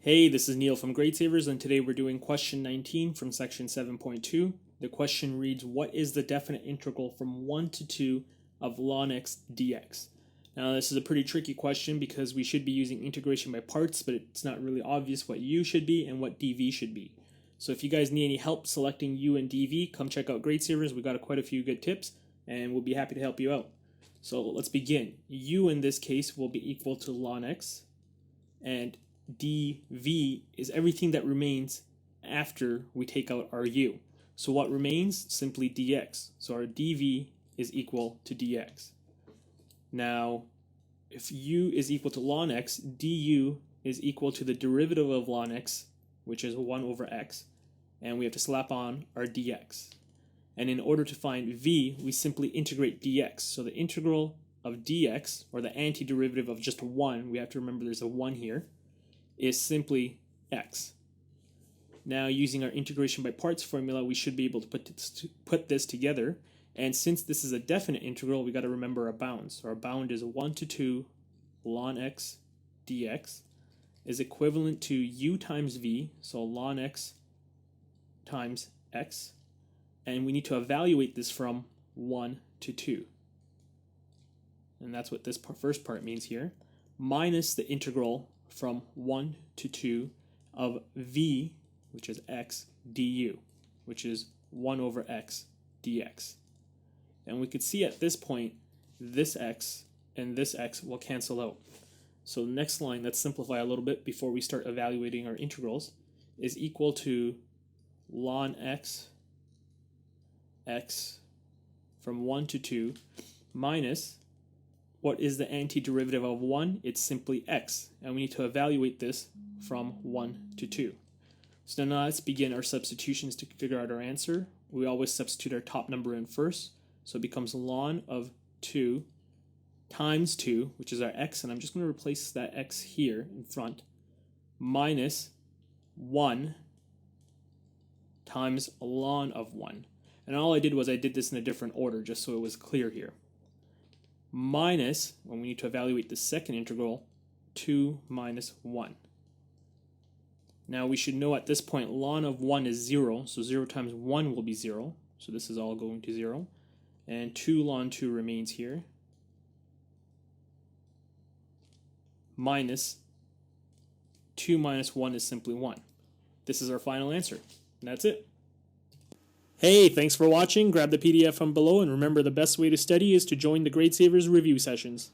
Hey, this is Neil from Gradesavers, and today we're doing question 19 from section 7.2. The question reads, what is the definite integral from 1 to 2 of ln x dx? Now, this is a pretty tricky question because we should be using integration by parts, but it's not really obvious what u should be and what dv should be. So if you guys need any help selecting u and dv, come check out Gradesavers. We got quite a few good tips, and we'll be happy to help you out. So let's begin. U in this case will be equal to ln x, and dv is everything that remains after we take out our u. So what remains? Simply dx. So our dv is equal to dx. Now, if u is equal to ln x, du is equal to the derivative of ln x, which is 1 over x, and we have to slap on our dx. And in order to find v, we simply integrate dx. So the integral of dx, or the antiderivative of just 1, we have to remember there's a 1 here, is simply x. Now, using our integration by parts formula, we should be able to put this together. And since this is a definite integral, we got to remember our bounds. So our bound is 1 to 2 ln x dx is equivalent to u times v, so ln x times x. And we need to evaluate this from 1 to 2. And that's what this first part means here. Minus the integral from 1 to 2 of v, which is x, du, which is 1 over x dx. And we could see at this point, this x and this x will cancel out. So the next line, let's simplify a little bit before we start evaluating our integrals, is equal to ln x from 1 to 2 minus, what is the antiderivative of 1? It's simply x, and we need to evaluate this from 1 to 2. So now let's begin our substitutions to figure out our answer. We always substitute our top number in first, so it becomes ln of 2 times 2, which is our x, and I'm just going to replace that x here in front, minus 1 times ln of 1. And all I did was I did this in a different order just so it was clear here. Minus, when we need to evaluate the second integral, 2 minus 1. Now we should know at this point ln of 1 is 0, so 0 times 1 will be 0. So this is all going to 0. And 2 ln 2 remains here. Minus 2 minus 1 is simply 1. This is our final answer. And that's it. Hey, thanks for watching. Grab the PDF from below, and remember the best way to study is to join the Gradesavers review sessions.